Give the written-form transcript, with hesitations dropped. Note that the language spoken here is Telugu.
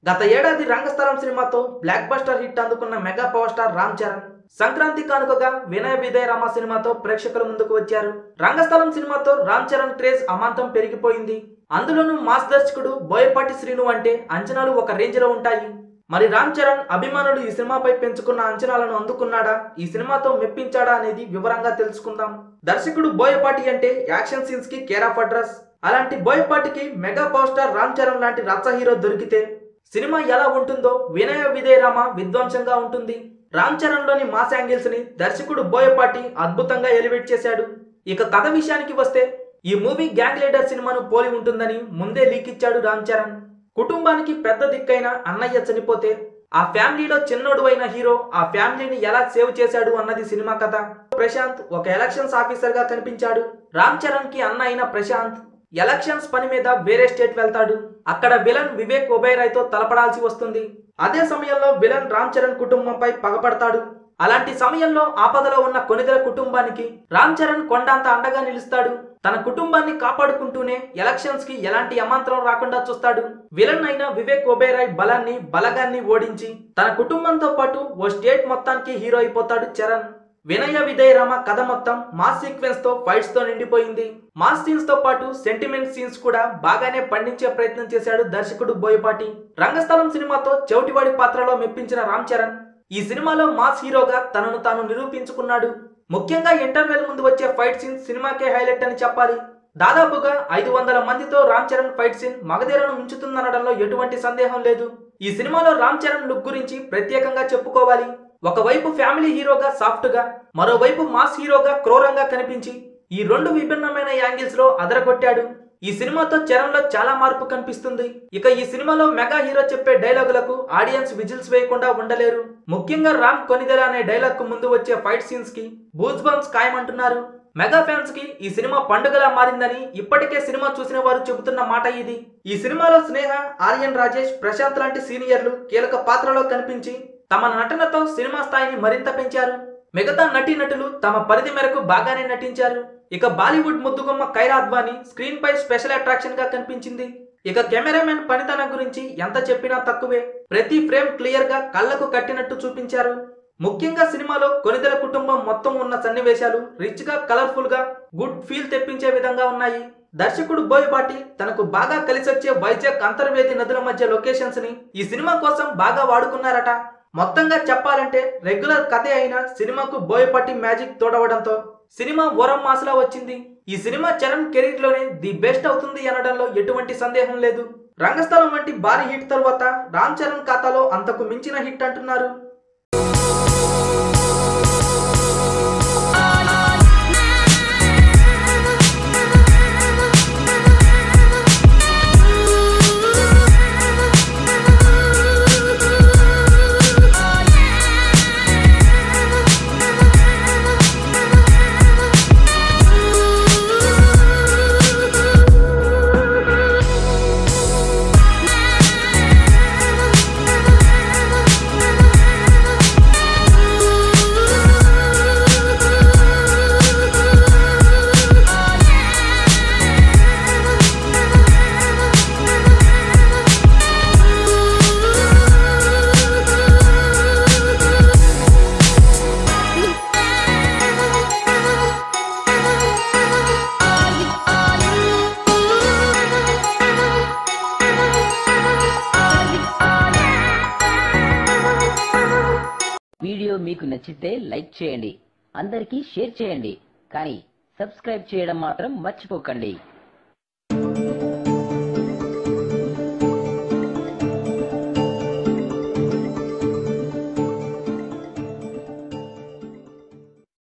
గత ఏడాది రంగస్థలం సినిమాతో బ్లాక్ బస్టర్ హిట్ అందుకున్న mega power star Ram Charan Sankranti కానుకగా వినయ విధేయ రామ సినిమాతో ప్రేక్షకుల ముందుకు వచ్చారు. రంగస్థలం సినిమాతో రామ్ చరణ్ క్రేజ్ అమాంతం పెరిగిపోయింది. అందులోనూ మాస్ దర్శకుడు బోయపాటి శ్రీను అంటే అంచనాలు ఒక రేంజ్ లో ఉంటాయి. మరి రామ్ చరణ్ అభిమానులు ఈ సినిమాపై పెంచుకున్న అంచనాలను అందుకున్నాడా, ఈ సినిమాతో మెప్పించాడా అనేది వివరంగా తెలుసుకుందాం. దర్శకుడు బోయపాటి అంటే యాక్షన్ సీన్స్ కి కేర్ ఆఫ్ అడ్రస్. అలాంటి బోయపాటికి mega power star Ram Charan లాంటి రచ్చ హీరో దొరికితే సినిమా ఎలా ఉంటుందో వినయ విధేయ రామ విధ్వంసంగా ఉంటుంది. రామ్ చరణ్ లోని మాస్ యాంగిల్స్ ని దర్శకుడు బోయపాటి అద్భుతంగా ఎలివేట్ చేశాడు. ఇక కథ విషయానికి వస్తే ఈ మూవీ గ్యాంగ్ లీడర్ సినిమాను పోలి ఉంటుందని ముందే లీక్ ఇచ్చాడు రామ్ చరణ్. కుటుంబానికి పెద్ద దిక్కైన అన్నయ్య చనిపోతే ఆ ఫ్యామిలీలో చిన్నోడు అయిన హీరో ఆ ఫ్యామిలీని ఎలా సేవ్ చేశాడు అన్నది సినిమా కథ. ప్రశాంత్ ఒక ఎలక్షన్స్ ఆఫీసర్ గా కనిపించాడు. రామ్ చరణ్ కి అన్న అయిన ప్రశాంత్ ఎలక్షన్స్ పని మీద వేరే స్టేట్ వెళ్తాడు. అక్కడ విలన్ వివేక్ ఒబెరాయ్ తో తలపడాల్సి వస్తుంది. అదే సమయంలో విలన్ రామ్ చరణ్ కుటుంబంపై పగపడతాడు. అలాంటి సమయంలో ఆపదలో ఉన్న కొనిదెల కుటుంబానికి రామ్ చరణ్ కొండంత అండగా నిలుస్తాడు. తన కుటుంబాన్ని కాపాడుకుంటూనే ఎలక్షన్స్ కి ఎలాంటి అమాంతరం రాకుండా చూస్తాడు. విలన్ అయిన వివేక్ ఒబెరాయ్ బలగాన్ని ఓడించి తన కుటుంబంతో పాటు ఓ స్టేట్ మొత్తానికి హీరో అయిపోతాడు చరణ్. వినయ విధేయ రామ కథ మొత్తం మాస్ సీక్వెన్స్ తో ఫైట్స్ తో నిండిపోయింది. మాస్ సీన్స్ తో పాటు సెంటిమెంట్ సీన్స్ కూడా బాగానే పండించే ప్రయత్నం చేశాడు దర్శకుడు బోయపాటి. రంగస్థలం సినిమాతో చెవిటివాడి పాత్రలో మెప్పించిన రామ్ చరణ్ ఈ సినిమాలో మాస్ హీరోగా తనను తాను నిరూపించుకున్నాడు. ముఖ్యంగా ఇంటర్వెల్ ముందు వచ్చే ఫైట్ సీన్ సినిమాకే హైలైట్ అని చెప్పాలి. దాదాపుగా 500 మందితో రామ్ చరణ్ ఫైట్ సీన్ మగధీరను మించుతుందనడంలో ఎటువంటి సందేహం లేదు. ఈ సినిమాలో రామ్ చరణ్ లుక్ గురించి ప్రత్యేకంగా చెప్పుకోవాలి. ఒకవైపు ఫ్యామిలీ హీరోగా సాఫ్ట్ గా, మరోవైపు మాస్ హీరోగా క్రూరంగా కనిపించి ఈ రెండు విభిన్నమైన యాంగిల్స్ లో అదరగొట్టాడు. ఈ సినిమాతో చరణ్ లో చాలా మార్పు కనిపిస్తుంది. ఇక ఈ సినిమాలో మెగా హీరో చెప్పే డైలాగులకు ఆడియన్స్ విజిల్స్ వేయకుండా ఉండలేరు. ముఖ్యంగా రామ్ కొనిదెల అనే డైలాగ్ కు ముందు వచ్చే ఫైట్ సీన్స్ కి బూజ్ బంప్స్ ఖాయమంటున్నారు. మెగా ఫ్యాన్స్ కి ఈ సినిమా పండుగలా మారిందని ఇప్పటికే సినిమా చూసిన వారు చెబుతున్న మాట ఇది. ఈ సినిమాలో స్నేహ, ఆర్యన్ రాజేష్, ప్రశాంత్ లాంటి సీనియర్లు కీలక పాత్రలో కనిపించి తమ నటనతో సినిమా స్థాయిని మరింత పెంచారు. మిగతా నటీనటులు తమ పరిధి మేరకు బాగానే నటించారు. ఇక బాలీవుడ్ ముద్దుగుమ్మ కైరా అద్వానీ స్క్రీన్ పై స్పెషల్ అట్రాక్షన్ గా కనిపించింది. ఇక కెమెరామెన్ పనితనం గురించి ఎంత చెప్పినా తక్కువే. ప్రతి ఫ్రేమ్ క్లియర్ గా కళ్లకు కట్టినట్టు చూపించారు. ముఖ్యంగా సినిమాలో కొనిదెల కుటుంబం మొత్తం ఉన్న సన్నివేశాలు రిచ్ గా, కలర్ఫుల్ గా, గుడ్ ఫీల్ తెప్పించే విధంగా ఉన్నాయి. దర్శకుడు బోయపాటి తనకు బాగా కలిసొచ్చే వైజాగ్, అంతర్వేది నదుల మధ్య లొకేషన్స్ ని ఈ సినిమా కోసం బాగా వాడుకున్నారట. మొత్తంగా చెప్పాలంటే రెగ్యులర్ కథే అయినా సినిమాకు బోయపాటి మ్యాజిక్ తోడవడంతో సినిమా ఓరం మాసలా వచ్చింది. ఈ సినిమా చరణ్ కెరీర్ లోనే ది బెస్ట్ అవుతుంది అనడంలో ఎటువంటి సందేహం లేదు. రంగస్థలం వంటి భారీ హిట్ తరువాత రామ్ చరణ్ ఖాతాలో అంతకు మించిన హిట్ అంటున్నారు. వీడియో మీకు నచ్చితే లైక్ చేయండి, అందరికీ షేర్ చేయండి, కానీ సబ్స్క్రైబ్ చేయడం మాత్రం మర్చిపోకండి.